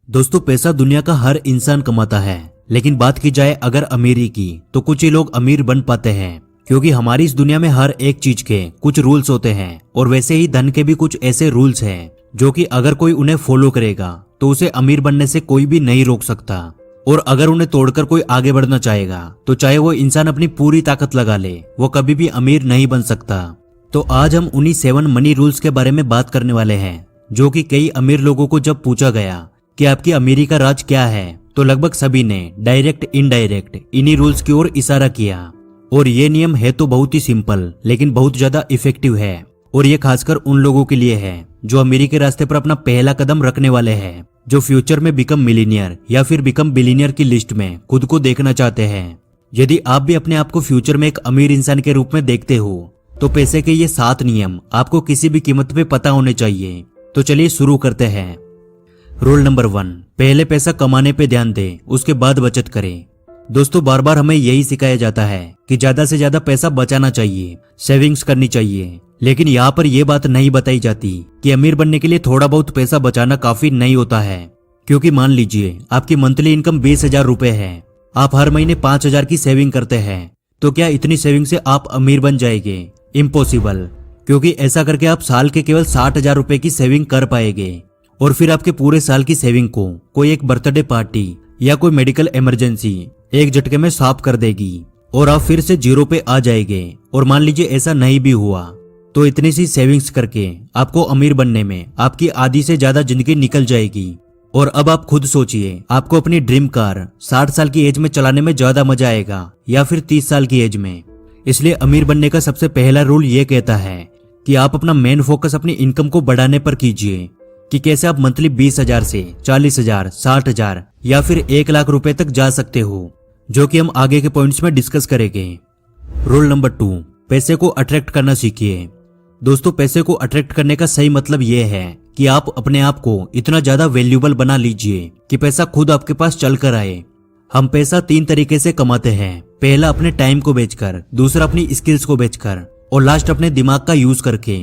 दोस्तों, पैसा दुनिया का हर इंसान कमाता है, लेकिन बात की जाए अगर अमीरी की तो कुछ ही लोग अमीर बन पाते हैं, क्योंकि हमारी इस दुनिया में हर एक चीज के कुछ रूल्स होते हैं और वैसे ही धन के भी कुछ ऐसे रूल्स हैं जो कि अगर कोई उन्हें फॉलो करेगा तो उसे अमीर बनने से कोई भी नहीं रोक सकता। और अगर उन्हें तोड़कर कोई आगे बढ़ना चाहेगा तो चाहे वो इंसान अपनी पूरी ताकत लगा ले, वो कभी भी अमीर नहीं बन सकता। तो आज हम उन्हीं 7 मनी रूल्स के बारे में बात करने वाले हैं, जो कि कई अमीर लोगों को जब पूछा गया कि आपकी अमीरी का राज क्या है तो लगभग सभी ने डायरेक्ट इनडायरेक्ट इन्हीं रूल्स की ओर इशारा किया। और ये नियम है तो बहुत ही सिंपल लेकिन बहुत ज्यादा इफेक्टिव है, और ये खासकर उन लोगों के लिए है जो अमीरी के रास्ते पर अपना पहला कदम रखने वाले हैं, जो फ्यूचर में बिकम मिलीनियर या फिर बिकम बिलीनियर की लिस्ट में खुद को देखना चाहते हैं। यदि आप भी अपने आप को फ्यूचर में एक अमीर इंसान के रूप में देखते हो तो पैसे के ये 7 नियम आपको किसी भी कीमत पे पता होने चाहिए। तो चलिए शुरू करते हैं। रूल नंबर 1, पहले पैसा कमाने पे ध्यान दें, उसके बाद बचत करें। दोस्तों, बार बार हमें यही सिखाया जाता है कि ज्यादा से ज्यादा पैसा बचाना चाहिए, सेविंग्स करनी चाहिए, लेकिन यहाँ पर यह बात नहीं बताई जाती कि अमीर बनने के लिए थोड़ा बहुत पैसा बचाना काफी नहीं होता है। क्योंकि मान लीजिए आपकी मंथली इनकम 20,000 रुपए है, आप हर महीने 5,000 की सेविंग करते हैं, तो क्या इतनी सेविंग से आप अमीर बन जाएंगे? इम्पॉसिबल। क्योंकि ऐसा करके आप साल के केवल 60,000 रुपए की सेविंग कर पाएंगे, और फिर आपके पूरे साल की सेविंग को कोई एक बर्थडे पार्टी या कोई मेडिकल इमरजेंसी एक झटके में साफ कर देगी और आप फिर से जीरो पे आ जाएंगे। और मान लीजिए ऐसा नहीं भी हुआ तो इतनी सी सेविंग्स करके आपको अमीर बनने में आपकी आधी से ज्यादा जिंदगी निकल जाएगी। और अब आप खुद सोचिए, आपको अपनी ड्रीम कार 60 साल की एज में चलाने में ज्यादा मजा आएगा या फिर 30 साल की एज में? इसलिए अमीर बनने का सबसे पहला रूल ये कहता है कि आप अपना मेन फोकस अपनी इनकम को बढ़ाने पर कीजिए, कि कैसे आप मंथली 20,000 से 40,000, 60,000 या फिर 1 लाख रुपए तक जा सकते हो, जो कि हम आगे के पॉइंट्स में डिस्कस करेंगे। रूल नंबर 2, पैसे को अट्रैक्ट करना सीखिए। दोस्तों, पैसे को अट्रैक्ट करने का सही मतलब यह है कि आप अपने आप को इतना ज्यादा वैल्यूएबल बना लीजिए कि पैसा खुद आपके पास चल कर आए। हम पैसा 3 तरीके से कमाते हैं, पहला अपने टाइम को बेचकर, दूसरा अपनी स्किल्स को बेचकर, और लास्ट अपने दिमाग का यूज करके।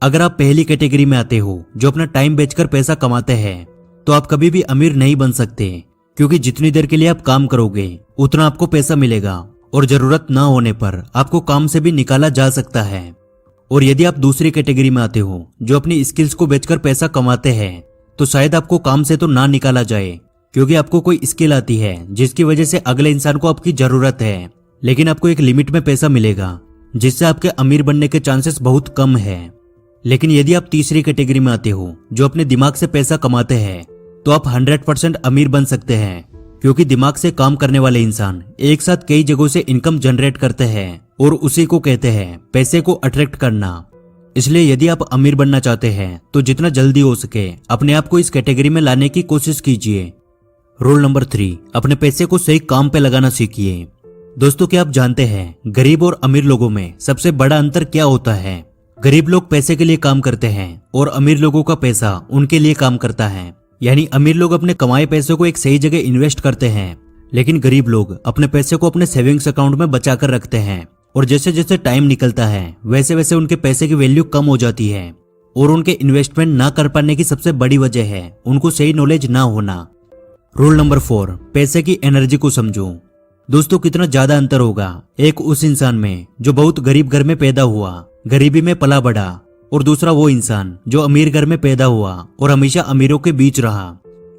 अगर आप पहली कैटेगरी में आते हो, जो अपना टाइम बेचकर पैसा कमाते हैं, तो आप कभी भी अमीर नहीं बन सकते, क्योंकि जितनी देर के लिए आप काम करोगे उतना आपको पैसा मिलेगा, और जरूरत ना होने पर आपको काम से भी निकाला जा सकता है। और यदि आप दूसरी कैटेगरी में आते हो, जो अपनी स्किल्स को बेचकर पैसा कमाते हैं, तो शायद आपको काम से तो ना निकाला जाए, क्योंकि आपको कोई स्किल आती है जिसकी वजह से अगले इंसान को आपकी जरूरत है, लेकिन आपको एक लिमिट में पैसा मिलेगा, जिससे आपके अमीर बनने के चांसेस बहुत कम है। लेकिन यदि आप तीसरी कैटेगरी में आते हो, जो अपने दिमाग से पैसा कमाते हैं, तो आप 100% अमीर बन सकते हैं, क्योंकि दिमाग से काम करने वाले इंसान एक साथ कई जगहों से इनकम जनरेट करते हैं, और उसी को कहते हैं पैसे को अट्रैक्ट करना। इसलिए यदि आप अमीर बनना चाहते हैं तो जितना जल्दी हो सके अपने आप को इस कैटेगरी में लाने की कोशिश कीजिए। रूल नंबर 3, अपने पैसे को सही काम पे लगाना सीखिए। दोस्तों, क्या आप जानते हैं गरीब और अमीर लोगों में सबसे बड़ा अंतर क्या होता है? गरीब लोग पैसे के लिए काम करते हैं और अमीर लोगों का पैसा उनके लिए काम करता है। यानी अमीर लोग अपने कमाए पैसे को एक सही जगह इन्वेस्ट करते हैं, लेकिन गरीब लोग अपने पैसे को अपने सेविंग्स अकाउंट में बचा कर रखते हैं, और जैसे जैसे टाइम निकलता है वैसे वैसे उनके पैसे की वैल्यू कम हो जाती है। और उनके इन्वेस्टमेंट ना कर पाने की सबसे बड़ी वजह है उनको सही नॉलेज ना होना। रूल नंबर 4, पैसे की एनर्जी को समझो। दोस्तों, कितना ज्यादा अंतर होगा एक उस इंसान में जो बहुत गरीब घर में पैदा हुआ, गरीबी में पला बढ़ा, और दूसरा वो इंसान जो अमीर घर में पैदा हुआ और हमेशा अमीरों के बीच रहा।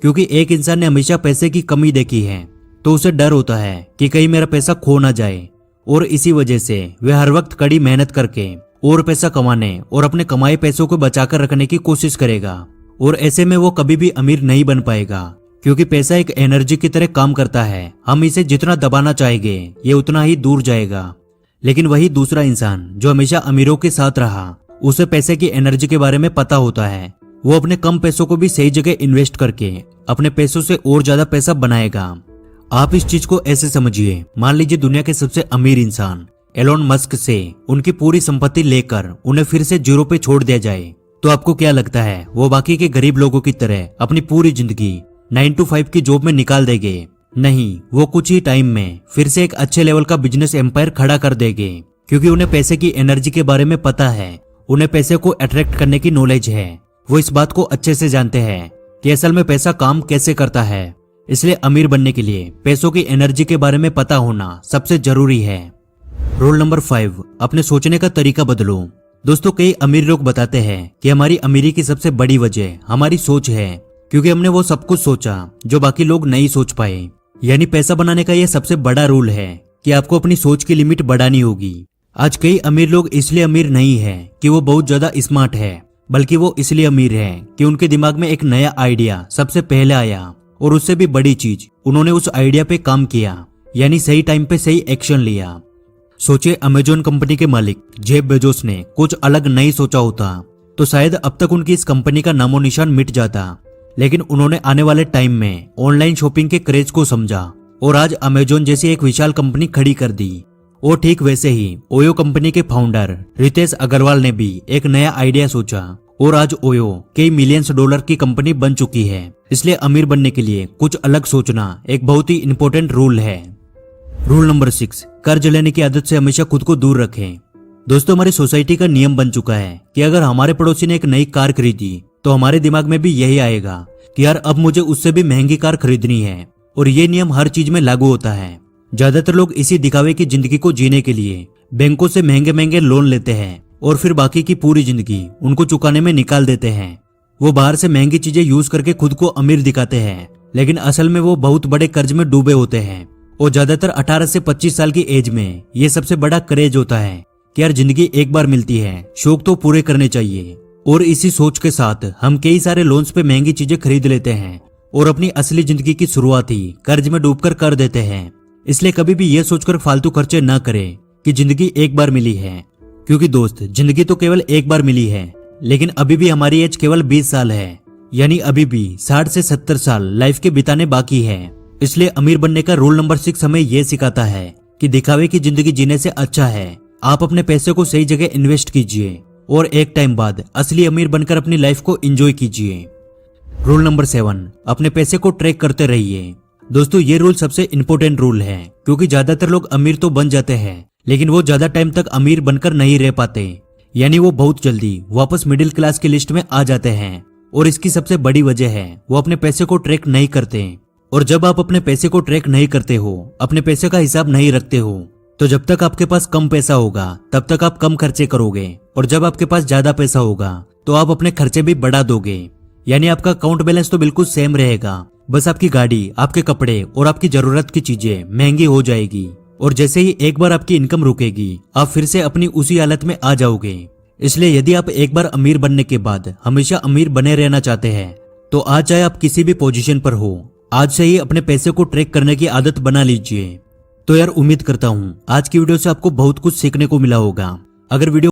क्योंकि एक इंसान ने हमेशा पैसे की कमी देखी है, तो उसे डर होता है कि कहीं मेरा पैसा खो ना जाए, और इसी वजह से वह हर वक्त कड़ी मेहनत करके और पैसा कमाने और अपने कमाए पैसों को बचाकर रखने की कोशिश करेगा। और ऐसे में वो कभी भी अमीर नहीं बन पाएगा, क्योंकि पैसा एक एनर्जी की तरह काम करता है। हम इसे जितना दबाना चाहेंगे ये उतना ही दूर जाएगा। लेकिन वही दूसरा इंसान जो हमेशा अमीरों के साथ रहा, उसे पैसे की एनर्जी के बारे में पता होता है। वो अपने कम पैसों को भी सही जगह इन्वेस्ट करके अपने पैसों से और ज्यादा पैसा बनाएगा। आप इस चीज को ऐसे समझिए, मान लीजिए दुनिया के सबसे अमीर इंसान एलोन मस्क से उनकी पूरी संपत्ति लेकर उन्हें फिर से जीरो पे छोड़ दिया जाए, तो आपको क्या लगता है वो बाकी के गरीब लोगों की तरह अपनी पूरी जिंदगी 9 to 5 की जॉब में निकाल देंगे? नहीं, वो कुछ ही टाइम में फिर से एक अच्छे लेवल का बिजनेस एम्पायर खड़ा कर देंगे, क्योंकि उन्हें पैसे की एनर्जी के बारे में पता है, उन्हें पैसे को अट्रैक्ट करने की नॉलेज है। वो इस बात को अच्छे से जानते हैं कि असल में पैसा काम कैसे करता है। इसलिए अमीर बनने के लिए पैसों की एनर्जी के बारे में पता होना सबसे जरूरी है। रूल नंबर 5, अपने सोचने का तरीका बदलो। दोस्तों, कई अमीर लोग बताते हैं कि हमारी अमीरी की सबसे बड़ी वजह हमारी सोच है, क्योंकि हमने वो सब कुछ सोचा जो बाकी लोग नहीं सोच पाए। यानी पैसा बनाने का यह सबसे बड़ा रूल है कि आपको अपनी सोच की लिमिट बढ़ानी होगी। आज कई अमीर लोग इसलिए अमीर नहीं है कि वो बहुत ज्यादा स्मार्ट है, बल्कि वो इसलिए अमीर है कि उनके दिमाग में एक नया आइडिया सबसे पहले आया और उससे भी बड़ी चीज, उन्होंने उस आइडिया पे काम किया, यानी सही टाइम पे सही एक्शन लिया। सोचिए, अमेजोन कंपनी के मालिक जेफ बेजोस ने कुछ अलग नहीं सोचा होता तो शायद अब तक उनकी इस कंपनी का नामो निशान मिट जाता। लेकिन उन्होंने आने वाले टाइम में ऑनलाइन शॉपिंग के क्रेज को समझा और आज अमेजोन जैसी एक विशाल कंपनी खड़ी कर दी। और ठीक वैसे ही ओयो कंपनी के फाउंडर रितेश अग्रवाल ने भी एक नया आइडिया सोचा और आज ओयो कई मिलियंस डॉलर की कंपनी बन चुकी है। इसलिए अमीर बनने के लिए कुछ अलग सोचना एक बहुत ही इंपॉर्टेंट रूल है। रूल नंबर 6, कर्ज लेने की आदत से हमेशा खुद को दूर रखें। दोस्तों, हमारी सोसाइटी का नियम बन चुका है कि अगर हमारे पड़ोसी ने एक नई कार खरीदी तो हमारे दिमाग में भी यही आएगा कि यार अब मुझे उससे भी महंगी कार खरीदनी है। और ये नियम हर चीज में लागू होता है। ज्यादातर लोग इसी दिखावे की जिंदगी को जीने के लिए बैंकों से महंगे महंगे लोन लेते हैं और फिर बाकी की पूरी जिंदगी उनको चुकाने में निकाल देते हैं। वो बाहर से महंगी चीजें यूज करके खुद को अमीर दिखाते हैं, लेकिन असल में वो बहुत बड़े कर्ज में डूबे होते हैं। और ज्यादातर 18 से 25 साल की एज में ये सबसे बड़ा क्रेज होता है कि यार जिंदगी एक बार मिलती है, शौक तो पूरे करने चाहिए। और इसी सोच के साथ हम कई सारे लोन्स पे महंगी चीजें खरीद लेते हैं और अपनी असली जिंदगी की शुरुआत ही कर्ज में डूबकर कर देते हैं। इसलिए कभी भी ये सोचकर फालतू खर्चे न करें कि जिंदगी एक बार मिली है, क्योंकि दोस्त जिंदगी तो केवल एक बार मिली है, लेकिन अभी भी हमारी एज केवल 20 साल है, यानी अभी भी 60 से 70 साल लाइफ के बिताने बाकी है। इसलिए अमीर बनने का रूल नंबर 6 हमें यह सिखाता है कि दिखावे की जिंदगी जीने से अच्छा है आप अपने पैसे को सही जगह इन्वेस्ट कीजिए और एक टाइम बाद असली अमीर बनकर अपनी लाइफ को एंजॉय कीजिए। रूल नंबर 7, अपने पैसे को ट्रैक करते रहिए। दोस्तों, ये रूल सबसे इंपॉर्टेंट रूल है, क्योंकि ज्यादातर लोग अमीर तो बन जाते हैं लेकिन वो ज्यादा टाइम तक अमीर बनकर नहीं रह पाते, यानी वो बहुत जल्दी वापस मिडिल क्लास की लिस्ट में आ जाते हैं। और इसकी सबसे बड़ी वजह है वो अपने पैसे को ट्रैक नहीं करते। और जब आप अपने पैसे को ट्रैक नहीं करते हो, अपने पैसे का हिसाब नहीं रखते हो, तो जब तक आपके पास कम पैसा होगा तब तक आप कम खर्चे करोगे, और जब आपके पास ज्यादा पैसा होगा तो आप अपने खर्चे भी बढ़ा दोगे। यानी आपका अकाउंट बैलेंस तो बिल्कुल सेम रहेगा, बस आपकी गाड़ी, आपके कपड़े और आपकी जरूरत की चीजें महंगी हो जाएगी। और जैसे ही एक बार आपकी इनकम रुकेगी, आप फिर से अपनी उसी हालत में आ जाओगे। इसलिए यदि आप एक बार अमीर बनने के बाद हमेशा अमीर बने रहना चाहते हैं, तो आज चाहे आप किसी भी पोजीशन पर हो, आज से ही अपने पैसे को ट्रैक करने की आदत बना लीजिए। तो यार, उम्मीद करता हूँ आज की वीडियो से आपको बहुत कुछ सीखने को मिला होगा। अगर वीडियो